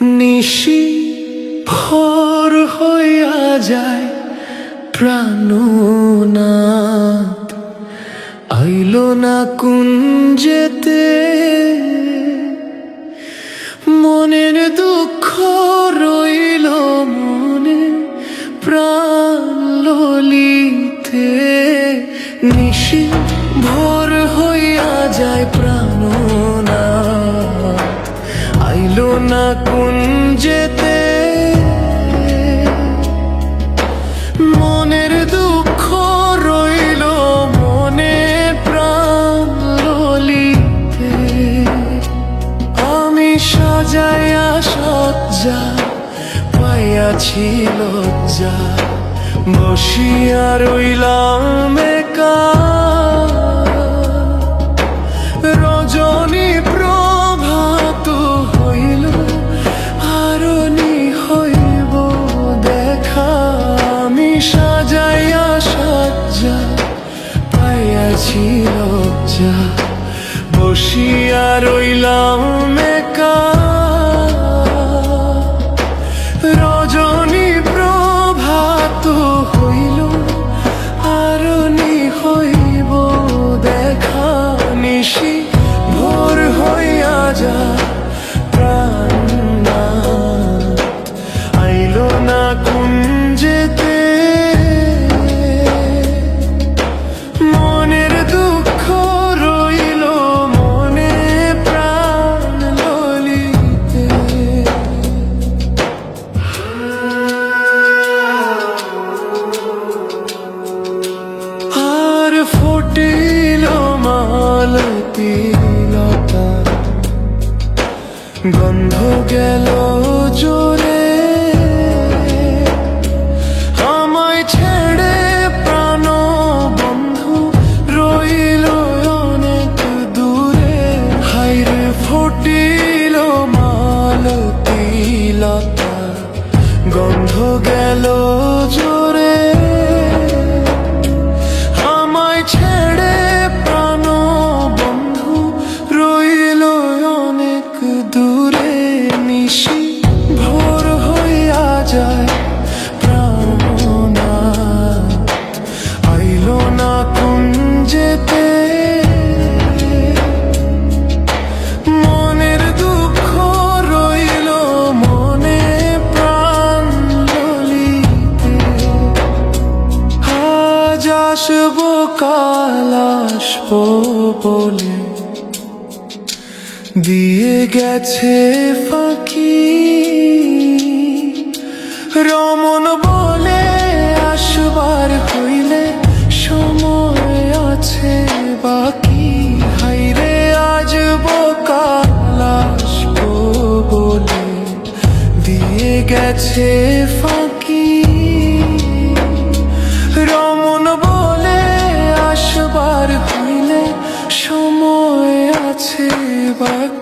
নিশি ভোর হইয়া যায় প্রাণনাথ আইল না কুঞ্জেতে, মনের দুঃখ রইল মনে প্রাণ ললিতে। নিশি ভোর হইয়া যায় প্রাণনাথ আইল না কুঞ্জেতে, মনের দুঃখ রইল মনে প্রাণ ললিতে। আমি সাজাইয়া সজ্জা পাইয়াছি লজ্জা, বসিয়া রইলাম একা। রজনী প্রভাত হইল আরনি হইব দেখা, আমি সাজাইয়া সজ্জা পাইয়াছি লজ্জা, বসিয়া রইলাম একা। রজনী প্রভাত হইল আরনি হইব দেখা, নিশি ভোর হইয়া যা প্রাণনাথ আইল না কুঞ্জেতে, মনের দুঃখ রইল মনে প্রাণ ললিতে। আর ফুটিল মালতী লতা, গন্ধ গেল জোরে, আমায় ছেড়ে প্রাণ বন্ধু রইল অনেক দূরে। হায়রে ফুটিল মালতী লতা, গন্ধ গেল জোরে, আমায় ছেড়ে প্রাণ বন্ধু রইল অনেক দূরে। নিশি ভোর হইয়া যায় প্রাণনাথ আইল না কুঞ্জেতে, মনের দুঃখ রইল মনে প্রাণ ললিতে। আজ আসবো কাল আসবো বলে দিয়ে গেছে ফাঁকি, রমন বলে আসবার হইলে সময় আছে বাকি। হাইরে আসবো কাল আসবো বলে দিয়ে গেছে ফাঁকি, রমন বলে আসবার হইলে সময় আছে বাকি।